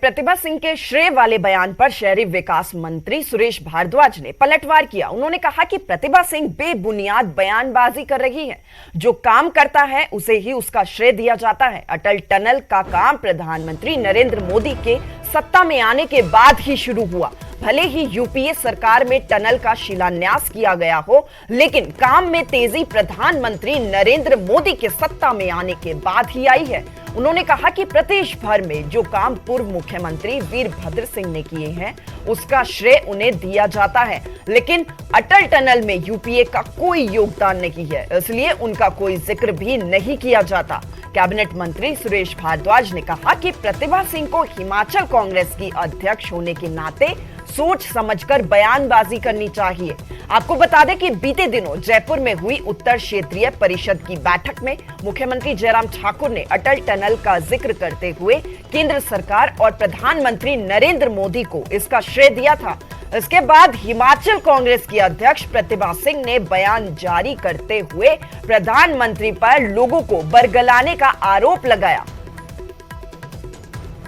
प्रतिभा सिंह के श्रेय वाले बयान पर शहरी विकास मंत्री सुरेश भारद्वाज ने पलटवार किया। उन्होंने कहा कि प्रतिभा सिंह बेबुनियाद बयानबाजी कर रही है। जो काम करता है उसे ही उसका श्रेय दिया जाता है। अटल टनल का काम प्रधानमंत्री नरेंद्र मोदी के सत्ता में आने के बाद ही शुरू हुआ। भले ही यूपीए सरकार में टनल का शिलान्यास किया गया हो, लेकिन काम में तेजी प्रधानमंत्री नरेंद्र मोदी के सत्ता में आने के बाद ही आई है। उन्होंने कहा कि प्रदेश भर में जो काम पूर्व मुख्यमंत्री वीरभद्र सिंह ने किए हैं उसका श्रेय उन्हें दिया जाता है, लेकिन अटल टनल में यूपीए का कोई योगदान नहीं है, इसलिए उनका कोई जिक्र भी नहीं किया जाता। कैबिनेट मंत्री सुरेश भारद्वाज ने कहा कि प्रतिभा सिंह को हिमाचल कांग्रेस की अध्यक्ष होने के नाते सोच समझकर बयानबाजी करनी चाहिए। आपको बता दें कि बीते दिनों जयपुर में हुई उत्तर क्षेत्रीय परिषद की बैठक में मुख्यमंत्री जयराम ठाकुर ने अटल टनल का जिक्र करते हुए केंद्र सरकार और प्रधानमंत्री नरेंद्र मोदी को इसका श्रेय दिया था। इसके बाद हिमाचल कांग्रेस की अध्यक्ष प्रतिभा सिंह ने बयान जारी करते हुए प्रधानमंत्री पर लोगों को बरगलाने का आरोप लगाया।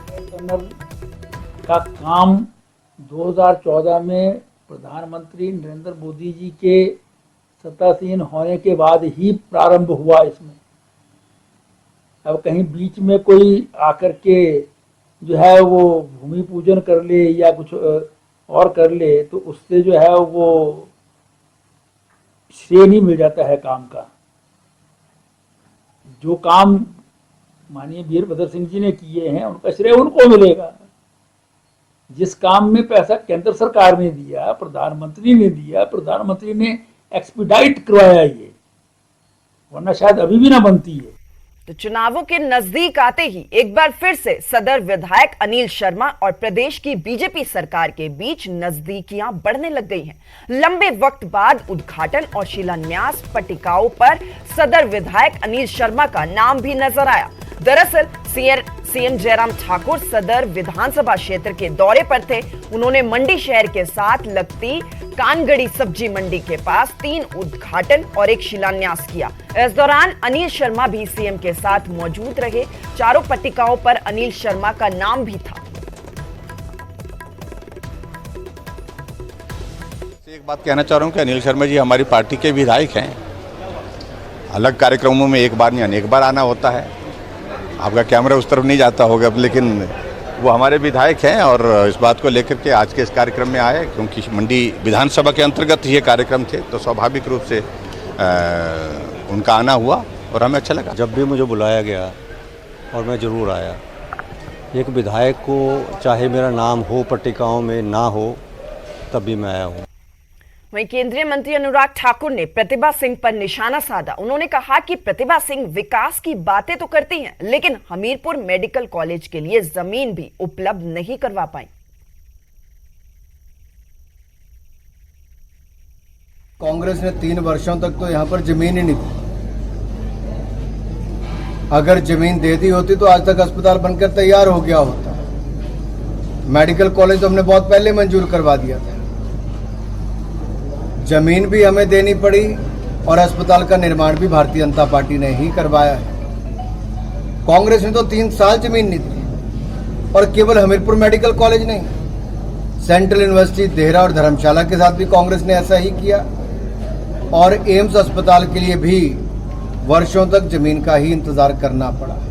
टनल का काम 2014 में प्रधानमंत्री नरेंद्र मोदी जी के सत्तासीन होने के बाद ही प्रारंभ हुआ। इसमें अब कहीं बीच में कोई आकर के जो है वो भूमि पूजन कर ले या कुछ और कर ले तो उससे जो है वो श्रेय नहीं मिल जाता है काम का। जो काम माननीय वीरभद्र सिंह जी ने किए हैं उनका श्रेय उनको मिलेगा। जिस काम में पैसा केंद्र सरकार ने दिया, प्रधानमंत्री ने दिया, प्रधानमंत्री ने एक्सपीडाइट करवाया ये, वरना शायद अभी भी ना बनती है। तो चुनावों के नजदीक आते ही एक बार फिर से सदर विधायक अनिल शर्मा और प्रदेश की बीजेपी सरकार के बीच नजदीकियां बढ़ने लग गई हैं। लंबे वक्त बाद उद्घाटन और शिलान्यास पट्टिकाओं पर सदर विधायक अनिल शर्मा का नाम भी नजर आया। दरअसल सीएम जयराम ठाकुर सदर विधानसभा क्षेत्र के दौरे पर थे। उन्होंने मंडी शहर के साथ लगती कानगड़ी सब्जी मंडी के पास 3 उद्घाटन और एक शिलान्यास किया। इस दौरान अनिल शर्मा भी सीएम के साथ मौजूद रहे। चारों पट्टिकाओं पर अनिल शर्मा का नाम भी था। एक बात कहना चाह रहा हूं कि अनिल शर्मा जी हमारी पार्टी के विधायक हैं। अलग कार्यक्रमों में एक बार नहीं अनेक बार आना होता है। आपका कैमरा उस तरफ नहीं जाता होगा, लेकिन वो हमारे विधायक हैं और इस बात को लेकर के आज के इस कार्यक्रम में आए, क्योंकि मंडी विधानसभा के अंतर्गत ये कार्यक्रम थे तो स्वाभाविक रूप से उनका आना हुआ और हमें अच्छा लगा। जब भी मुझे बुलाया गया और मैं ज़रूर आया। एक विधायक को चाहे मेरा नाम हो पट्टिकाओं में ना हो तब भी मैं आया हूँ। वहीं केंद्रीय मंत्री अनुराग ठाकुर ने प्रतिभा सिंह पर निशाना साधा। उन्होंने कहा कि प्रतिभा सिंह विकास की बातें तो करती हैं, लेकिन हमीरपुर मेडिकल कॉलेज के लिए जमीन भी उपलब्ध नहीं करवा पाई। कांग्रेस ने 3 वर्षों तक तो यहाँ पर जमीन ही नहीं दी। अगर जमीन दे दी होती तो आज तक अस्पताल बनकर तैयार हो गया होता। मेडिकल कॉलेज तो हमने बहुत पहले मंजूर करवा दिया था। जमीन भी हमें देनी पड़ी और अस्पताल का निर्माण भी भारतीय जनता पार्टी ने ही करवाया है। कांग्रेस ने तो 3 साल जमीन नहीं दी। और केवल हमीरपुर मेडिकल कॉलेज नहीं, सेंट्रल यूनिवर्सिटी देहरा और धर्मशाला के साथ भी कांग्रेस ने ऐसा ही किया। और एम्स अस्पताल के लिए भी वर्षों तक जमीन का ही इंतजार करना पड़ा।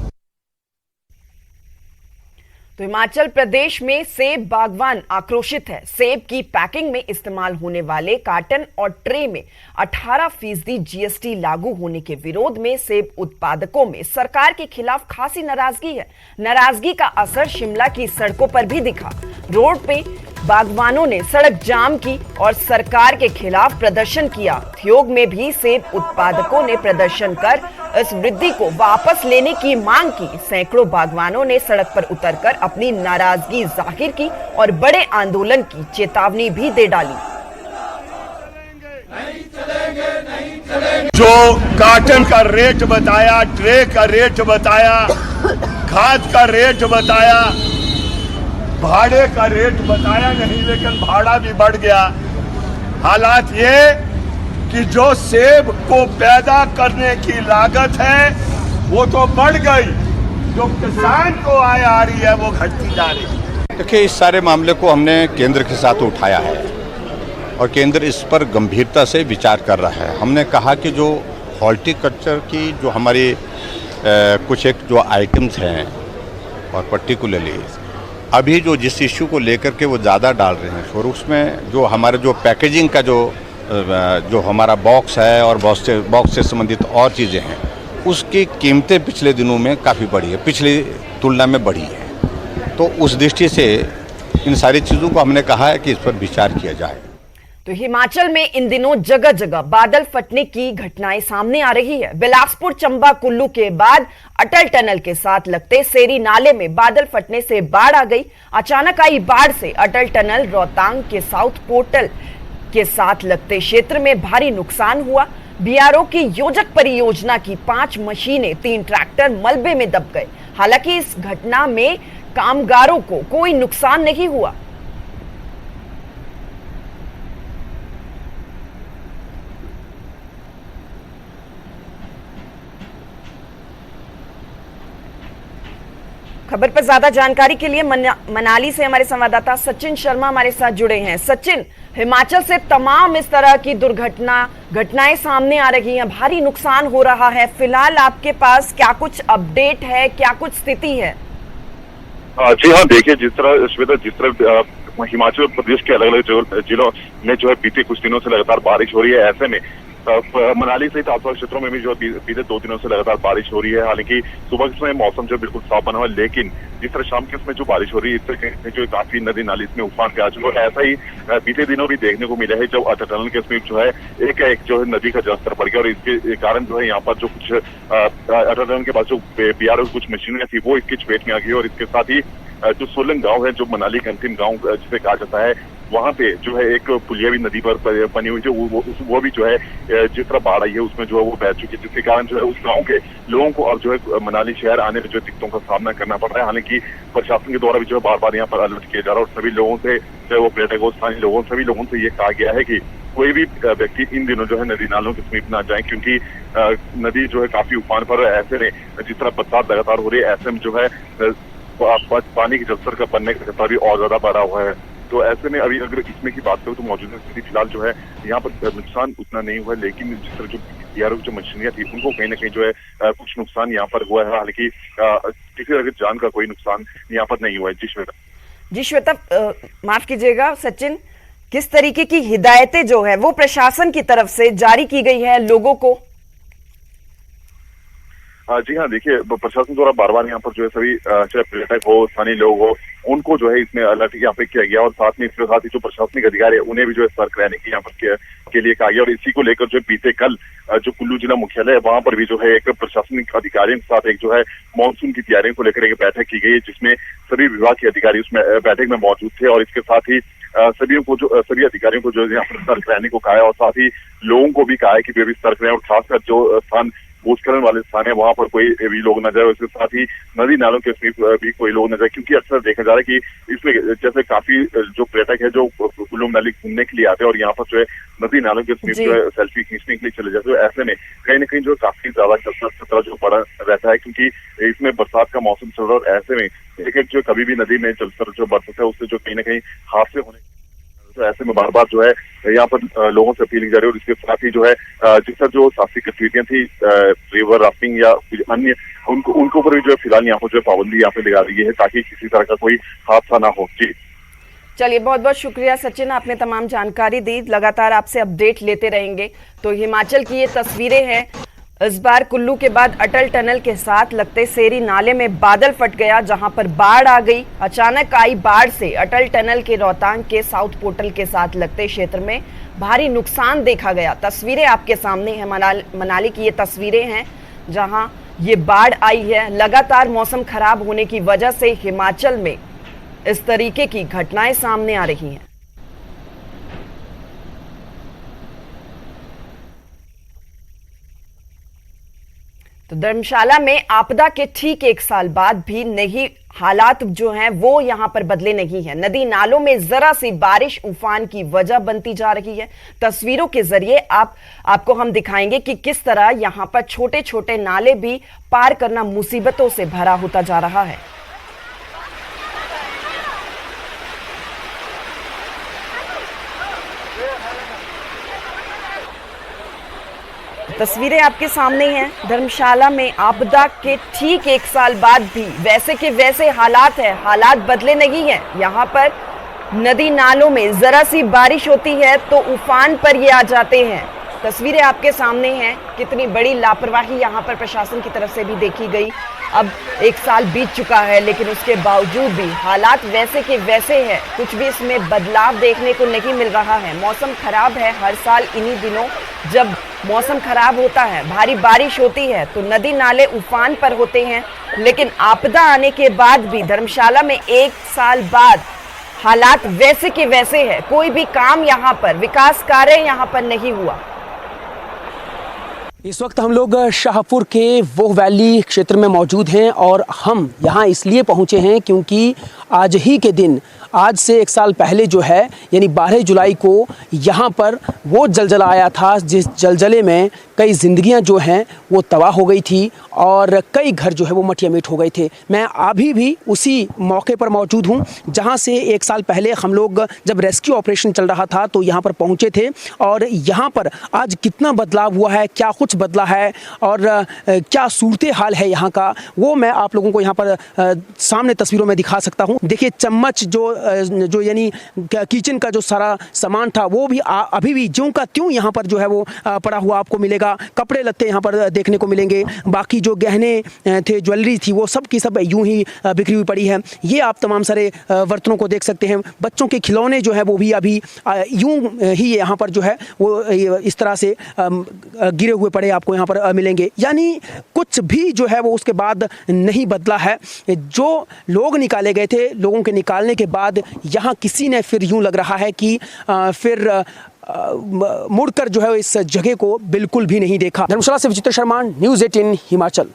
तो हिमाचल प्रदेश में सेब बागवान आक्रोशित है। सेब की पैकिंग में इस्तेमाल होने वाले कार्टन और ट्रे में 18% जीएसटी लागू होने के विरोध में सेब उत्पादकों में सरकार के खिलाफ खासी नाराजगी है। नाराजगी का असर शिमला की सड़कों पर भी दिखा। रोड पे बागवानों ने सड़क जाम की और सरकार के खिलाफ प्रदर्शन किया। ठियोग में भी सेब उत्पादकों ने प्रदर्शन कर इस वृद्धि को वापस लेने की मांग की। सैकड़ों बागवानों ने सड़क पर उतरकर अपनी नाराजगी जाहिर की और बड़े आंदोलन की चेतावनी भी दे डाली। जो कार्टन का रेट बताया, ट्रे का रेट बताया, खाद का रेट बताया, भाड़े का रेट बताया नहीं, लेकिन भाड़ा भी बढ़ गया। हालात ये कि जो सेब को पैदा करने की लागत है वो तो बढ़ गई, जो किसान को आय आ रही है वो घटती जा रही है। देखिए, इस सारे मामले को हमने केंद्र के साथ उठाया है और केंद्र इस पर गंभीरता से विचार कर रहा है। हमने कहा कि जो हॉर्टिकल्चर की जो हमारी कुछ एक जो आइटम्स हैं और पर्टिकुलरली अभी जो जिस इश्यू को लेकर के वो ज़्यादा डाल रहे हैं और उसमें जो हमारे जो पैकेजिंग का जो हमारा बॉक्स है और बॉक्स से संबंधित और चीज़ें हैं, उसकी कीमतें पिछले दिनों में काफ़ी बढ़ी है, पिछली तुलना में बढ़ी है। तो उस दृष्टि से इन सारी चीज़ों को हमने कहा है कि इस पर विचार किया जाए। तो हिमाचल में इन दिनों जगह जगह बादल फटने की घटनाएं सामने आ रही है। बिलासपुर, चंबा, कुल्लू के बाद अटल टनल के साथ लगते सेरी नाले में बादल फटने से बाढ़ आ गई। अचानक आई बाढ़ से अटल टनल रोहतांग के साउथ पोर्टल के साथ लगते क्षेत्र में भारी नुकसान हुआ। बीआरओ की योजक परियोजना की 5 मशीनें, 3 ट्रैक्टर मलबे में दब गए। हालांकि इस घटना में कामगारों को कोई नुकसान नहीं हुआ। खबर पर ज्यादा जानकारी के लिए मनाली से हमारे संवाददाता सचिन शर्मा हमारे साथ जुड़े हैं। सचिन, हिमाचल से तमाम इस तरह की घटनाएं सामने आ रही हैं, भारी नुकसान हो रहा है। फिलहाल आपके पास क्या कुछ अपडेट है, क्या कुछ स्थिति है? जी हाँ, देखिए, जिस तरह हिमाचल प्रदेश के अलग अलग जिलों में जो है बीते कुछ दिनों से लगातार बारिश हो रही है, ऐसे में मनाली सहित आसपास क्षेत्रों में भी जो बीते 2 दिनों से लगातार बारिश हो रही है। हालांकि सुबह के समय मौसम जो बिल्कुल साफ बना हुआ है, लेकिन जिस तरह शाम के समय जो बारिश हो रही है, इससे जो काफी नदी नाली इसमें उफान पे आ चुका है। ऐसा ही बीते दिनों भी देखने को मिला है, जब अटल टनल के समीप जो है एक जो है नदी का जलस्तर बढ़ गया और इसके कारण जो है यहाँ पर जो कुछ अटल टनल के पास जो बीआरओ कुछ मशीनें थी वो इसकी चपेट में आ गई और इसके साथ ही जो सोलंग गांव है, जो मनाली का अंतिम गांव जिसे कहा जाता है, वहां पे जो है एक पुलिया भी नदी पर बनी हुई है, वो भी जो है जिस तरह बाढ़ आई है उसमें जो है वो बह चुकी है, जिसके कारण जो है उस गांव के लोगों को अब जो है मनाली शहर आने में जो दिक्कतों का सामना करना पड़ रहा है। हालांकि प्रशासन के द्वारा भी जो है बार बार यहाँ पर अलर्ट किया जा रहा है और सभी लोगों से, चाहे वो पर्यटक हो, स्थानीय लोगों, सभी लोगों से ये कहा गया है कि कोई भी व्यक्ति इन दिनों जो है नदी नालों के समीप ना जाए, क्योंकि नदी जो है काफी उफान पर है। ऐसे में जिस तरह बरसात लगातार हो रही है, ऐसे में जो है पानी के जलस्तर का बनने का खतरा भी और ज्यादा बढ़ा हुआ है। तो ऐसे में अभी अगर इसमें की बात करूं तो मौजूदा स्थिति फिलहाल जो है यहाँ पर नुकसान उतना नहीं हुआ है, लेकिन जिस तरह जो बीआरओ जो मशीनियां थी उनको कहीं ना कहीं जो है कुछ नुकसान यहाँ पर हुआ है। हालांकि किसी तरह की जान का कोई नुकसान यहाँ पर नहीं हुआ है। जी श्वेता, माफ कीजिएगा सचिन, किस तरीके की हिदायतें जो है वो प्रशासन की तरफ से जारी की गई है लोगों को? जी हाँ, देखिए, प्रशासन द्वारा बार बार यहाँ पर जो है सभी चाहे पर्यटक हो, स्थानीय लोग हो, उनको जो है इसमें अलर्ट यहाँ पे किया गया और साथ में इसके साथ ही जो प्रशासनिक अधिकारी है उन्हें भी जो है सतर्क रहने की यहाँ पर के लिए कहा गया। और इसी को लेकर जो बीते कल जो कुल्लू जिला मुख्यालय है वहां पर भी जो है एक प्रशासनिक अधिकारियों के साथ एक जो है मानसून की तैयारियों को लेकर एक बैठक की गई, जिसमें सभी विभाग के अधिकारी उसमें बैठक में मौजूद थे और इसके साथ ही सभी अधिकारियों को जो है यहाँ पर सतर्क रहने को कहा है और साथ ही लोगों को भी कहा है कि वे भी सतर्क रहें और खासकर जो स्थान भूस्खलन वाले स्थान है वहां पर कोई भी लोग न जाए। इसके साथ ही नदी नालों के समीप भी कोई लोग न जाए, क्योंकि अक्सर देखा जा रहा है कि इसमें जैसे काफी जो पर्यटक है जो कुल्लू मनाली घूमने के लिए आते हैं और यहाँ पर जो है नदी नालों के समीप जो है सेल्फी खींचने के लिए चले जाते हैं। ऐसे में कहीं ना कहीं जो काफी ज्यादा खतरा जो बड़ा रहता है, क्योंकि इसमें बरसात का मौसम चल रहा है और ऐसे में एक जो कभी भी नदी में जलस्तर जो बढ़ सकता है उससे जो कहीं ना कहीं हादसे होने, तो ऐसे में बार बार जो है यहाँ पर लोगों से अपील की जा रही है। और इसके साथ ही जो है जिस तरह जो साहसिक गतिविधियां थी, रिवर राफ्टिंग या अन्य, उनको पर भी जो है फिलहाल यहाँ पर जो है पाबंदी यहाँ पे लगा दी है ताकि किसी तरह का कोई हादसा ना हो। जी चलिए, बहुत बहुत शुक्रिया सचिन, आपने तमाम जानकारी दी। लगातार आपसे अपडेट लेते रहेंगे। तो हिमाचल की ये तस्वीरें हैं। इस बार कुल्लू के बाद अटल टनल के साथ लगते सेरी नाले में बादल फट गया, जहां पर बाढ़ आ गई। अचानक आई बाढ़ से अटल टनल के रोहतांग के साउथ पोर्टल के साथ लगते क्षेत्र में भारी नुकसान देखा गया। तस्वीरें आपके सामने हैं, मनाली की ये तस्वीरें हैं जहां ये बाढ़ आई है। लगातार मौसम खराब होने की वजह से हिमाचल में इस तरीके की घटनाएं सामने आ रही हैं। तो धर्मशाला में आपदा के ठीक 1 साल बाद भी नहीं, हालात जो हैं वो यहां पर बदले नहीं हैं। नदी नालों में जरा सी बारिश उफान की वजह बनती जा रही है। तस्वीरों के जरिए आपको हम दिखाएंगे कि किस तरह यहां पर छोटे छोटे नाले भी पार करना मुसीबतों से भरा होता जा रहा है। तस्वीरें आपके सामने हैं। धर्मशाला में आपदा के ठीक 1 साल बाद भी वैसे के वैसे हालात हैं, हालात बदले नहीं हैं। यहाँ पर नदी नालों में जरा सी बारिश होती है तो उफान पर ये आ जाते हैं। तस्वीरें आपके सामने हैं। कितनी बड़ी लापरवाही यहाँ पर प्रशासन की तरफ से भी देखी गई। अब 1 साल बीत चुका है लेकिन उसके बावजूद भी हालात वैसे के वैसे हैं, कुछ भी इसमें बदलाव देखने को नहीं मिल रहा है। मौसम खराब है। हर साल इन्हीं दिनों जब मौसम खराब होता है, भारी बारिश होती है तो नदी नाले उफान पर होते हैं, लेकिन आपदा आने के बाद भी धर्मशाला में 1 साल बाद हालात वैसे के वैसे है। कोई भी काम यहाँ पर, विकास कार्य यहाँ पर नहीं हुआ। इस वक्त हम लोग शाहपुर के वो वैली क्षेत्र में मौजूद हैं और हम यहाँ इसलिए पहुँचे हैं क्योंकि आज ही के दिन, आज से 1 साल पहले जो है यानी 12 जुलाई को यहाँ पर वो जलजला आया था, जिस जलजले में कई ज़िंदगियाँ जो हैं वो तबाह हो गई थी और कई घर जो है वो मटिया मीट हो गए थे। मैं अभी भी उसी मौके पर मौजूद हूँ जहाँ से 1 साल पहले हम लोग जब रेस्क्यू ऑपरेशन चल रहा था तो यहाँ पर पहुँचे थे और यहाँ पर आज कितना बदलाव हुआ है, क्या कुछ बदला है और क्या सूरत हाल है यहाँ का, वो मैं आप लोगों को यहाँ पर सामने तस्वीरों में दिखा सकता हूँ। देखिए चम्मच जो यानी किचन का जो सारा सामान था वो भी अभी भी ज्यों का त्यों यहाँ पर जो है वो पड़ा हुआ आपको मिलेगा। कपड़े लत्ते यहाँ पर देखने को मिलेंगे। बाकी जो गहने थे, ज्वेलरी थी, वो सब की सब यूं ही बिखरी हुई पड़ी है। ये आप तमाम सारे बर्तनों को देख सकते हैं। बच्चों के खिलौने जो है वो भी अभी यूं ही यहाँ पर जो है वो इस तरह से गिरे हुए पड़े आपको यहाँ पर मिलेंगे। यानी कुछ भी जो है वो उसके बाद नहीं बदला है। जो लोग निकाले गए थे, लोगों के निकालने के बाद यहाँ किसी ने फिर यूं लग रहा है कि फिर मुड़कर जो है इस जगह को बिल्कुल भी नहीं देखा। धर्मशाला से विचित्र शर्मा, न्यूज़ 18 हिमाचल।